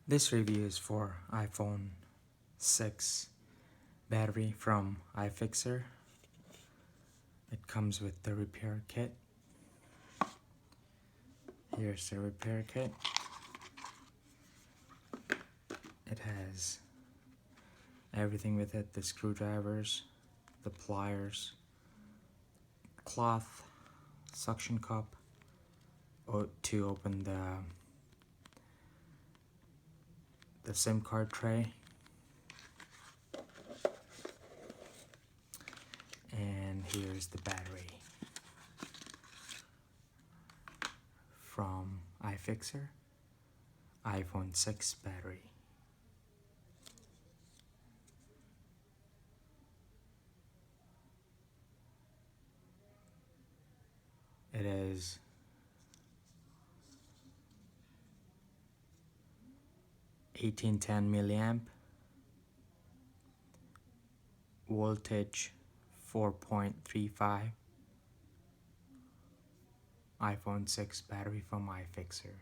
This review is for iPhone 6 battery from iFixer. It comes with the repair kit. Here's the repair kit. It has everything with it: the screwdrivers, the pliers, cloth, suction cup to open the SIM card tray, and here's the battery from iFixer, iPhone 6 battery. It is 1810 milliamp, voltage 4.35, iPhone 6 battery from iFixer.